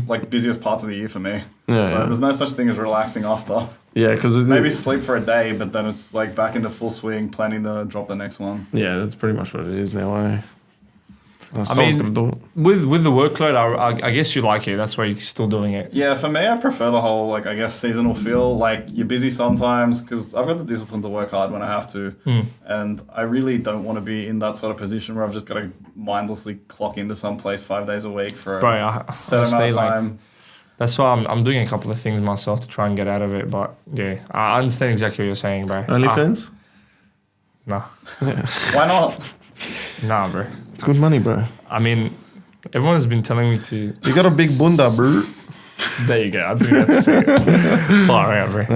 like busiest parts of the year for me. Yeah, so yeah. there's no such thing as relaxing after. Yeah, because Maybe sleep for a day, but then it's like back into full swing, planning to drop the next one. Yeah, that's pretty much what it is now, eh? Someone's mean- got to do it. With the workload, I guess you like it. That's why you're still doing it. Yeah, for me, I prefer the whole, like, I guess, seasonal feel. Like, you're busy sometimes because I've got the discipline to work hard when I have to. And I really don't want to be in that sort of position where I've just got to mindlessly clock into some place 5 days a week for Bro, a set amount honestly, of like, time. that's why I'm doing a couple of things myself to try and get out of it. But yeah, I understand exactly what you're saying, bro. OnlyFans? Nah. Why not? Nah, bro. It's good money, bro. I mean, everyone has been telling me to... You got a big bunda, bro. There you go. I think that's say it. Far out, bro.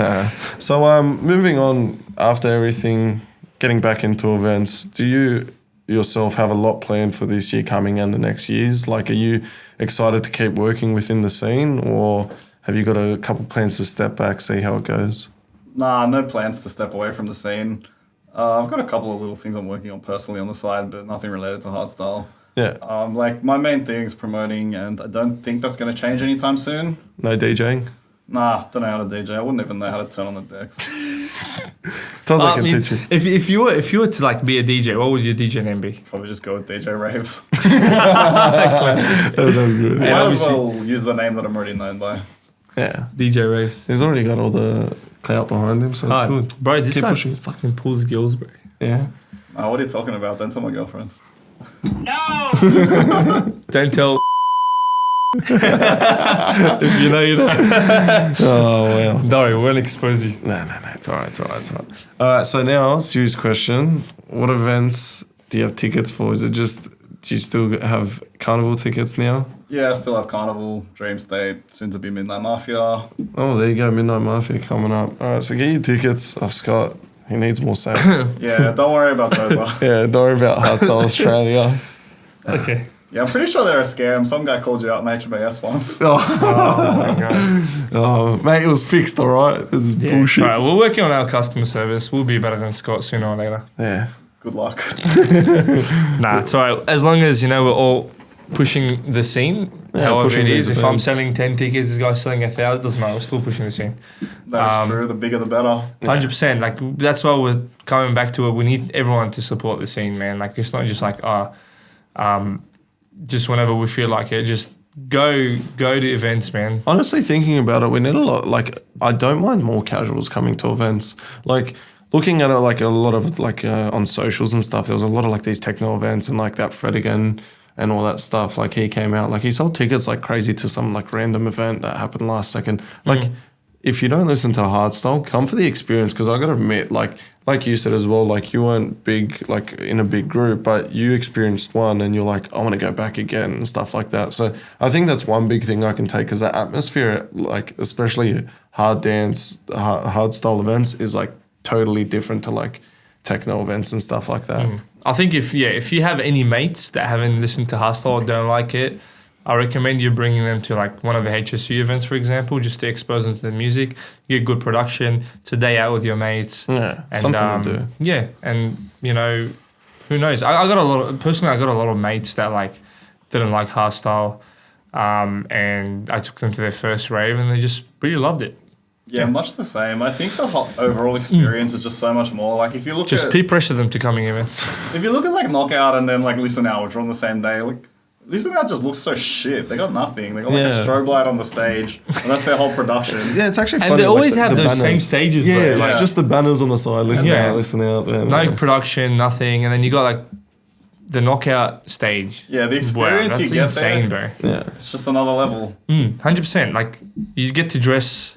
So, moving on, after everything, getting back into events, do you yourself have a lot planned for this year coming and the next years? Like, are you excited to keep working within the scene, or have you got a couple plans to step back, see how it goes? Nah, no plans to step away from the scene. I've got a couple of little things I'm working on personally on the side, but nothing related to Hardstyle. Yeah. Like, my main thing is promoting, and I don't think that's going to change anytime soon. No DJing? Nah, don't know how to DJ. I wouldn't even know how to turn on the decks. TOZA can teach you. If you were to like be a DJ, what would your DJ name be? Probably just go with DJ Raves. That was good. Might as obviously- well use the name that I'm already known by. Yeah. DJ Raves. He's already got all the clout behind him, so it's good. Bro, this Keep guy pushing. fucking pulls girls, bro. Yeah. What are you talking about? Don't tell my girlfriend. Don't tell if you know, you know. Oh, well. Don't worry, we won't expose you. No, it's all right. All right, so now, serious question. What events do you have tickets for? Is it just, do you still have carnival tickets now? Yeah, I still have Carnival, Dream State, soon to be Midnight Mafia. Oh, there you go, Midnight Mafia coming up. All right, so get your tickets off Scott. He needs more sales. Yeah, don't worry about TOZA. Yeah, don't worry about Hardstyle Australia. Okay. Yeah, I'm pretty sure they're a scam. Some guy called you out in HBS once. Oh my god. Oh, mate, it was fixed, all right? This is Yeah, bullshit. right, we're working on our customer service. We'll be better than Scott sooner or later. Yeah. Good luck. Nah, it's alright. As long as, you know, we're all pushing the scene, however pushing it is. these If I'm events. selling 10 tickets, this guy's selling 1,000, doesn't matter. We're still pushing the scene. That is true. The bigger the better. 100%. Like, that's why we're coming back to it. We need everyone to support the scene, man. Like, it's not just like, just whenever we feel like it, just go to events, man. Honestly, thinking about it, we need a lot. Like, I don't mind more casuals coming to events. Like, looking at it, like a lot of like on socials and stuff, there was a lot of like these techno events and like that Fredigan and all that stuff. Like, he came out, like he sold tickets like crazy to some like random event that happened last second. Like, if you don't listen to Hardstyle, come for the experience, because I got to admit, like you said as well, like you weren't big, like in a big group, but you experienced one and you're like, I want to go back again and stuff like that. So I think that's one big thing I can take, because the atmosphere, like especially hard dance, hard style events, is like totally different to like techno events and stuff like that. I think if you have any mates that haven't listened to Hardstyle or don't like it, I recommend you bringing them to like one of the HSU events, for example, just to expose them to the music. You get good production. It's a day out with your mates. Yeah, and, something to do. Yeah, and you know, who knows? I got a lot of mates that like didn't like Hardstyle, and I took them to their first rave and they just really loved it. Yeah, much the same. I think the overall experience is just so much more. Like, if you look Just at peer pressure them to coming events. if you look at like Knockout and then like Listen Out, which are on the same day, like Listen out just looks so shit. They got nothing. They got like a Yeah. strobe light on the stage. And that's their whole production. Yeah, it's actually funny. And they like, always have the those same banners. stages, Yeah, bro. it's Like, just the banners on the side. Listen Yeah. out, listen out. Man. no production, nothing. And then you got like the knockout stage. Yeah, the Wow, experience that's you get insane, there, bro. Yeah. it's just another level. 100%. Like, you get to dress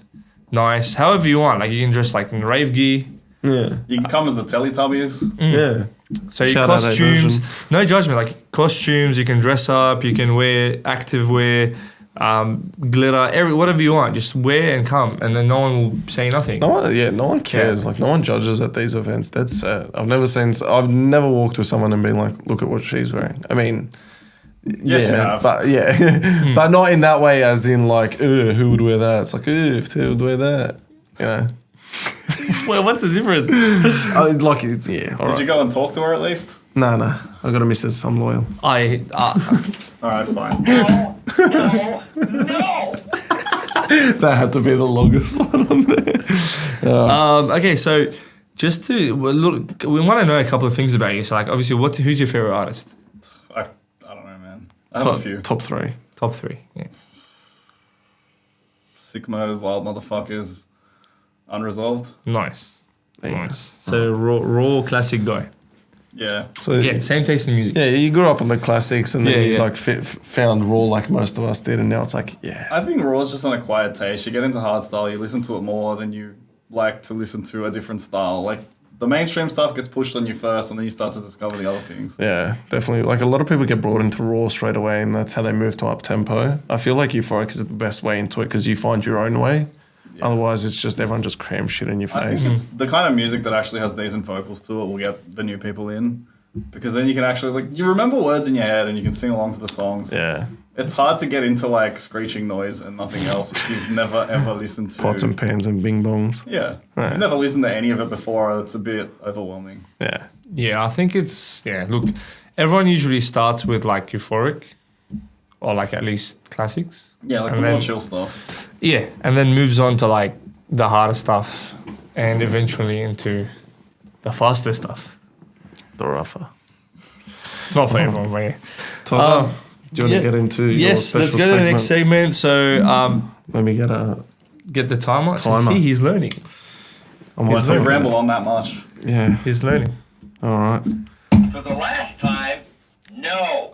nice, however you want. Like, you can dress like in rave gear. Yeah. You can come as the Teletubbies. Yeah. So your Shout out that costumes, version. no judgment. Like costumes, you can dress up, you can wear active wear, glitter, whatever you want. Just wear and come, and then no one will say nothing. No one cares. Like no one judges at these events. That's sad. I've never walked with someone and been like, look at what she's wearing. I mean, Yes, you yeah, have. but yeah, but not in that way. As in like, who would wear that? It's like, if who would wear that? You know, Well, what's the difference? like it's yeah. All Did right. you go and talk to her at least? No, I got a missus. I'm loyal. All right, fine. That had to be the longest one on there. Okay, so just to look, we want to know a couple of things about you. So, like, obviously, who's your favorite artist? I don't know, man. I have a few. Top three. Top three. Yeah. Sick Mode, Wild Motherfuckers, Unresolved. Nice. Thanks. Nice. So raw classic guy. Yeah. So Again, same taste in music. yeah, you grew up on the classics, and then Yeah, you yeah. like found raw like most of us did, and now it's like yeah. I think Raw's just an acquired taste. You get into hardstyle, you listen to it more than you like to listen to a different style. Like, the mainstream stuff gets pushed on you first, and then you start to discover the other things. Yeah, definitely. Like a lot of people get brought into raw straight away, and that's how they move to up tempo. I feel like Euphoric is the best way into it because you find your own way. Otherwise, it's just everyone just crams shit in your I think face. it's the kind of music that actually has decent vocals to it will get the new people in. Because then you can actually, like, you remember words in your head and you can sing along to the songs. Yeah, It's hard to get into, like, screeching noise and nothing else if you've never, ever listened to... pots and pans and bing bongs. Yeah. Right. If you've never listened to any of it before, it's a bit overwhelming. Yeah, Yeah, I think it's look, everyone usually starts with like Euphoric or like at least classics. Yeah, like And the more then- chill stuff. Yeah, and then moves on to like the harder stuff and eventually into the faster stuff. the rougher. It's not for everyone, but yeah. Toza, do you want yeah. to get into your Yes, let's special go to the next segment? segment. So Let me get a get the timer. Timer. See, he's learning. I'm He's Don't learning. ramble on that much. Yeah, He's learning. all right. For the last time, no.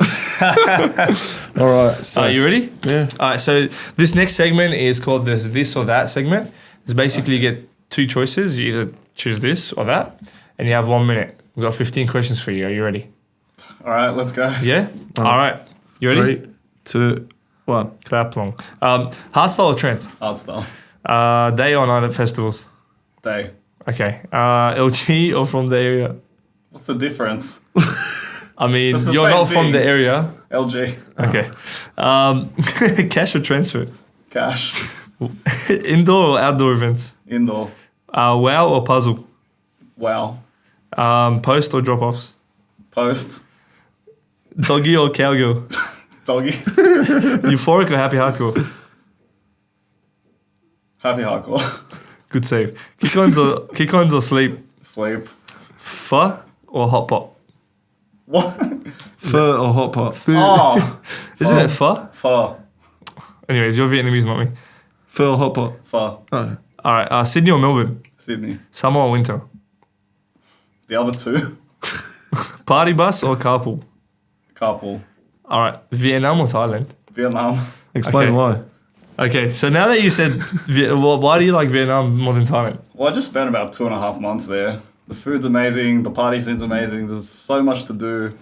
All right, so Are you ready? yeah. All right, so this next segment is called this or that segment. It's basically you get two choices. You either choose this or that, and you have 1 minute. We've got 15 questions for you. Are you ready? All right, let's go. Yeah? All right. You ready? 3, 2, 1. Clap long. Hardstyle or trend? Hardstyle. Day or night at festivals? Day. Okay. LG or from the area? What's the difference? I mean, That's the you're same not from thing. the area. LG. Okay. Cash or transfer? Cash. Indoor or outdoor events? Indoor. Wow or puzzle? Wow. Post or drop-offs? Post. Doggy or cowgirl? Doggy. Euphoric or happy hardcore? Happy hardcore. Good save. Kick-ons or sleep? Sleep. Pho or hot pot? What? Pho or hot pot? Oh. Isn't it pho? Pho. Anyways, you're Vietnamese, not me. Pho or hot pot? Pho. Oh. All right. Sydney or Melbourne? Sydney. Summer or winter? The other two. Party bus or carpool? Carpool. All right. Vietnam or Thailand? Vietnam. Explain Okay. why. Okay. So now that you said, why do you like Vietnam more than Thailand? Well, I just spent about 2.5 months there. The food's amazing. The party scene's amazing. There's so much to do.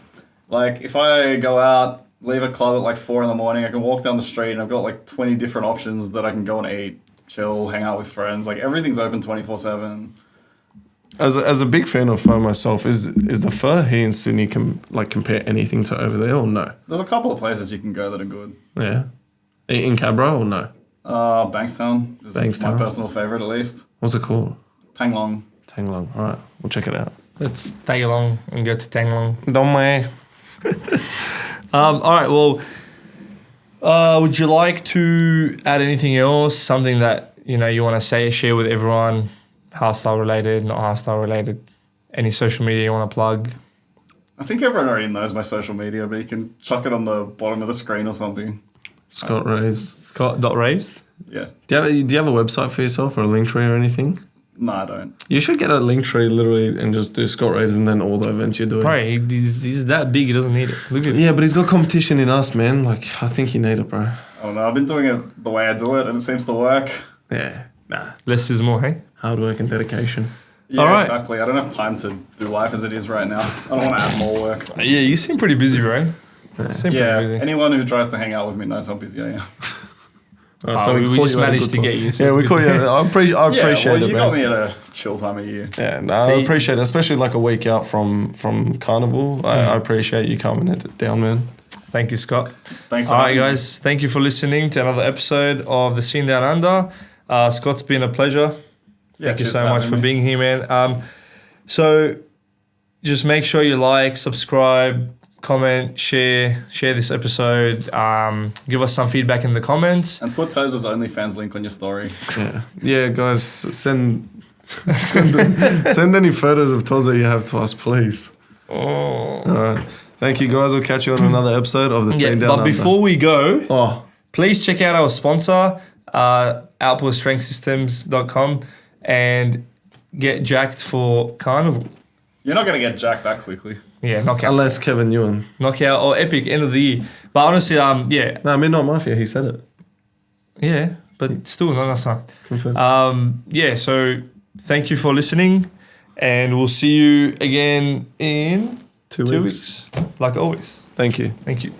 Like, if I go out, leave a club at like 4 in the morning, I can walk down the street and I've got like 20 different options that I can go and eat, chill, hang out with friends. Like, everything's open 24/7. As a big fan of pho myself, is the pho here in Sydney compare anything to over there or no? There's a couple of places you can go that are good. Yeah. In Cabra or no? Bankstown is Bankstown. my personal favorite, at least. What's it called? Tanglong. Tanglong. All right, we'll check it out. Let's tag along and go to Tanglong. Don't mind. All right. Well, would you like to add anything else? Something that you want to share with everyone? Hardstyle related, not hardstyle related. Any social media you want to plug? I think everyone already knows my social media, but you can chuck it on the bottom of the screen or something. Scott Raves. Scott.raves. Yeah. Do you have a website for yourself or a link tree or anything? No, I don't. You should get a link tree literally and just do Scott Raves and then all the events you're doing. Bro, he's that big, he doesn't need it. Look at Yeah, but he's got competition in us, man. Like, I think you need it, bro. I don't know. I've been doing it the way I do it, and it seems to work. Yeah, nah. less is more, hey? Hard work and dedication. Yeah, All right. exactly. I don't have time to do life as it is right now. I don't want to add more work. Yeah, you seem pretty busy, bro. Seem Yeah, pretty busy. anyone who tries to hang out with me knows how busy I am. We just managed to get you. So Yeah, it's we good. call you. I appreciate well, it, you man. got me at a chill time of year. Yeah, no, I See- appreciate it, especially like a week out from Carnival. I appreciate you coming it down, man. Thank you, Scott. Thanks for All right, having me. guys. Thank you for listening to another episode of The Scene Down Under. Scott's been a pleasure. Yeah, Thank you cheers so for much having for me. being here, man. So just make sure you like, subscribe, comment, share this episode. Give us some feedback in the comments. And put TOZA's OnlyFans link on your story. Yeah, guys, send any photos of TOZA you have to us, please. All right. Thank you, guys. We'll catch you on another episode of the Yeah, Scene Down but Under. before we go, please please check out our sponsor, outputstrengthsystems.com, and get jacked for Carnival. You're not going to get jacked that quickly. Yeah, knockout. unless Kevin Ewan. Knockout or epic, end of the year. But honestly, yeah. No, Midnight Mafia. He said it. Yeah, but still not enough time. Confirm. Yeah, so thank you for listening, and we'll see you again in 2 2 weeks. weeks. Like always. Thank you. Thank you.